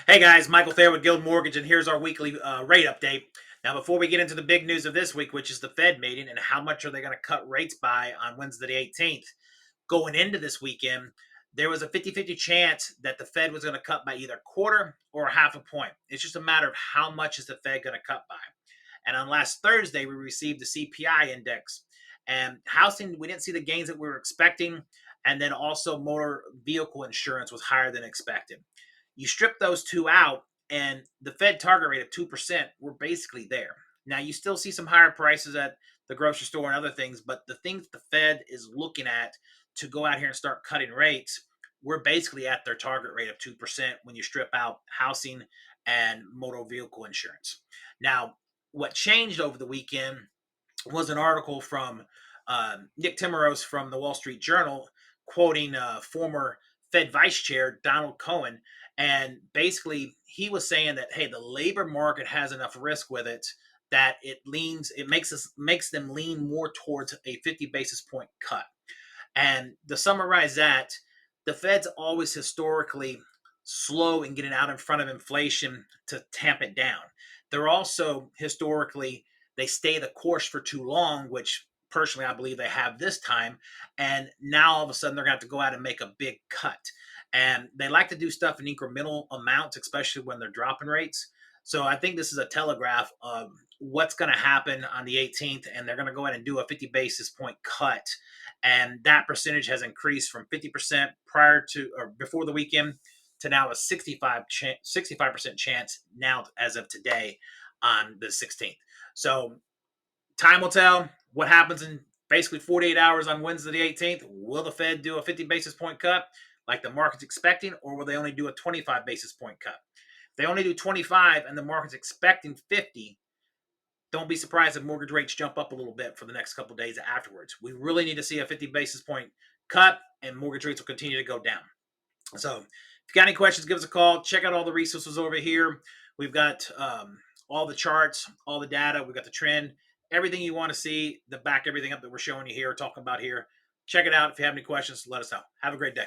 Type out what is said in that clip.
Hey guys, Michael Thayer with Guild Mortgage, and here's our weekly rate update. Now, before we get into the big news of this week, which is the Fed meeting and how much are they going to cut rates by on Wednesday the 18th, going into this weekend, there was a 50-50 chance that the Fed was going to cut by either quarter or half a point. It's just a matter of how much is the Fed going to cut by. And on last Thursday, we received the CPI index. And housing, we didn't see the gains that we were expecting. And then also motor vehicle insurance was higher than expected. You strip those two out, and the Fed target rate of 2%, we're basically there. Now, you still see some higher prices at the grocery store and other things, but the things the Fed is looking at to go out here and start cutting rates, we're basically at their target rate of 2% when you strip out housing and motor vehicle insurance. Now, what changed over the weekend was an article from Nick Timmeros from the Wall Street Journal quoting former Fed Vice Chair Donald Cohen. And basically, he was saying that, hey, the labor market has enough risk with it that it makes them lean more towards a 50 basis point cut. And to summarize that, the Fed's always historically slow in getting out in front of inflation to tamp it down. They're also historically, they stay the course for too long, which personally I believe they have this time. And now all of a sudden they're going to have to go out and make a big cut. And they like to do stuff in incremental amounts, especially when they're dropping rates. So I think this is a telegraph of what's going to happen on the 18th, and they're going to go ahead and do a 50 basis point cut, and that percentage has increased from 50% prior to or before the weekend to now a 65% chance now as of today on the 16th. So time will tell what happens in basically 48 hours on Wednesday the 18th. Will the Fed do a 50 basis point cut like the market's expecting, or will they only do a 25 basis point cut? If they only do 25 and the market's expecting 50, don't be surprised if mortgage rates jump up a little bit for the next couple of days afterwards. We really need to see a 50 basis point cut, and mortgage rates will continue to go down. So, if you got any questions, give us a call. Check out all the resources over here. We've got all the charts, all the data. We've got the trend, everything you want to see, to back everything up that we're showing you here, talking about here. Check it out. If you have any questions, let us know. Have a great day.